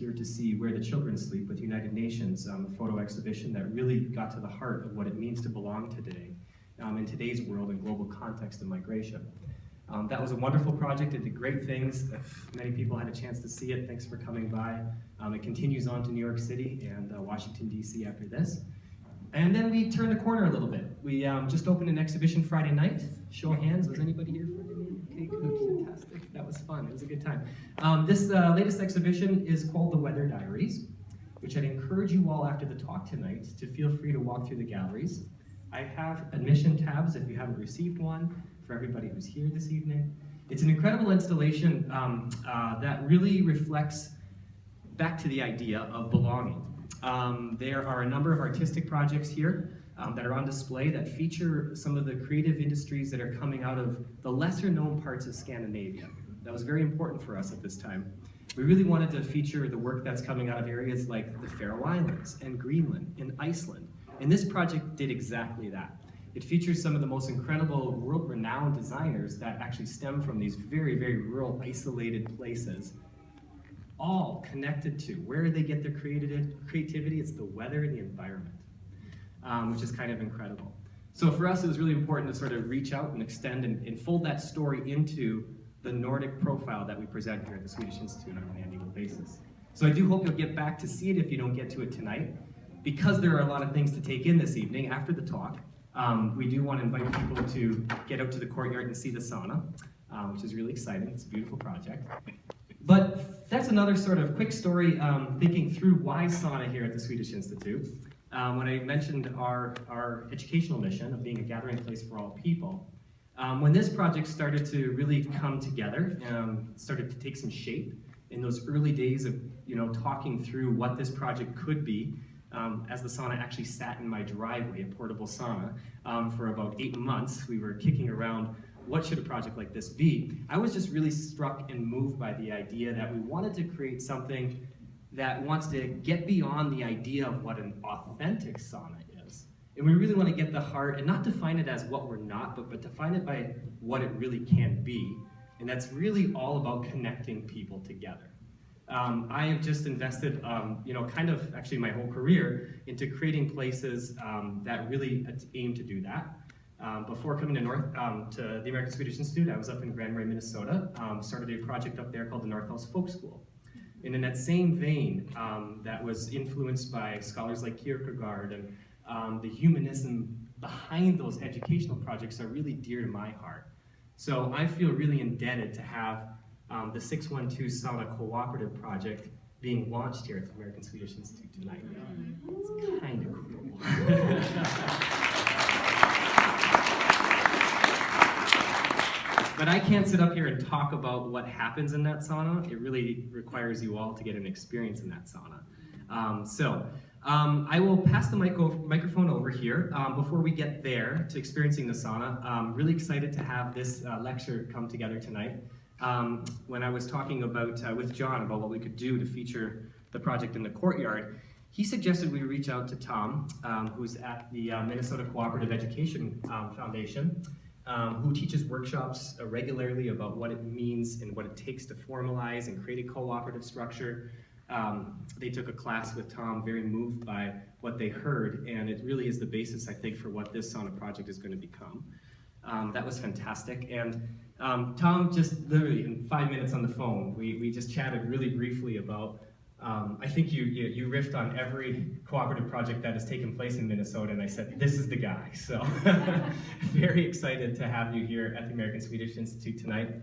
here to see Where the Children Sleep with United Nations, a photo exhibition that really got to the heart of what it means to belong today in today's world and global context of migration. That was a wonderful project. It did great things. Many people had a chance to see it. Thanks for coming by. It continues on to New York City and Washington, D.C. after this. And then we turned the corner a little bit. We just opened an exhibition Friday night. Show of hands, was anybody here Friday night? Okay, good, fantastic. That was fun, it was a good time. This latest exhibition is called The Weather Diaries, which I'd encourage you all after the talk tonight to feel free to walk through the galleries. I have admission tabs if you haven't received one for everybody who's here this evening. It's an incredible installation that really reflects back to the idea of belonging. There are a number of artistic projects here that are on display that feature some of the creative industries that are coming out of the lesser known parts of Scandinavia. That was very important for us at this time. We really wanted to feature the work that's coming out of areas like the Faroe Islands and Greenland and Iceland. And this project did exactly that. It features some of the most incredible world-renowned designers that actually stem from these very, very rural, isolated places, all connected to where they get their creativity. It's the weather and the environment, which is kind of incredible. So for us, it was really important to sort of reach out and extend and fold that story into the Nordic profile that we present here at the Swedish Institute on an annual basis. So I do hope you'll get back to see it if you don't get to it tonight. Because there are a lot of things to take in this evening after the talk, we do want to invite people to get out to the courtyard and see the sauna, which is really exciting. It's a beautiful project. But that's another sort of quick story thinking through why sauna here at the Swedish Institute. When I mentioned our educational mission of being a gathering place for all people, when this project started to really come together, started to take some shape in those early days of talking through what this project could be, as the sauna actually sat in my driveway, a portable sauna, for about 8 months. We were kicking around, what should a project like this be? I was just really struck and moved by the idea that we wanted to create something that wants to get beyond the idea of what an authentic sauna is. And we really want to get the heart, and not define it as what we're not, but define it by what it really can be. And that's really all about connecting people together. I have just invested, kind of actually my whole career into creating places that really aim to do that. Before coming to the American Swedish Institute, I was up in Grand Marais, Minnesota, started a project up there called the North House Folk School. And in that same vein, that was influenced by scholars like Kierkegaard, and the humanism behind those educational projects are really dear to my heart. So I feel really indebted to have the 612 Sauna Cooperative project being launched here at the American Swedish Institute tonight. It's kind of cool. But I can't sit up here and talk about what happens in that sauna. It really requires you all to get an experience in that sauna. I will pass the microphone over here. Before we get there to experiencing the sauna, I'm really excited to have this lecture come together tonight. When I was talking with John about what we could do to feature the project in the courtyard, he suggested we reach out to Tom, who's at the Minnesota Cooperative Education Foundation, who teaches workshops regularly about what it means and what it takes to formalize and create a cooperative structure. They took a class with Tom, very moved by what they heard, and it really is the basis, I think, for what this sauna project is going to become. That was fantastic, and Tom just literally in 5 minutes on the phone, we just chatted really briefly about, I think you riffed on every cooperative project that has taken place in Minnesota, and I said, this is the guy. So very excited to have you here at the American Swedish Institute tonight.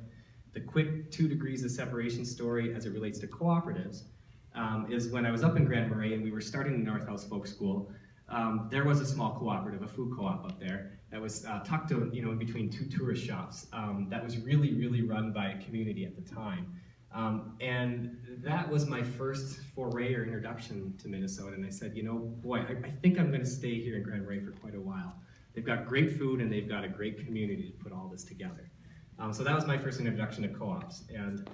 The quick 2 degrees of separation story as it relates to cooperatives is when I was up in Grand Marais and we were starting the North House Folk School, there was a small cooperative, a food co-op up there that was tucked in between 2 tourist shops that was really, really run by a community at the time. And that was my first foray or introduction to Minnesota, and I said, boy, I think I'm going to stay here in Grand Marais for quite a while. They've got great food and they've got a great community to put all this together. So that was my first introduction to co-ops, and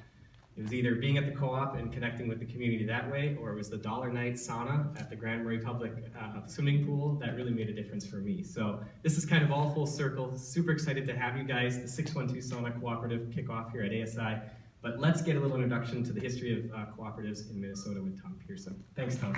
it was either being at the co-op and connecting with the community that way, or it was the dollar night sauna at the Grand Marais Public Swimming Pool that really made a difference for me. So this is kind of all full circle. Super excited to have you guys, the 612 Sauna Cooperative, kick off here at ASI. But let's get a little introduction to the history of cooperatives in Minnesota with Tom Pearson. Thanks, Tom.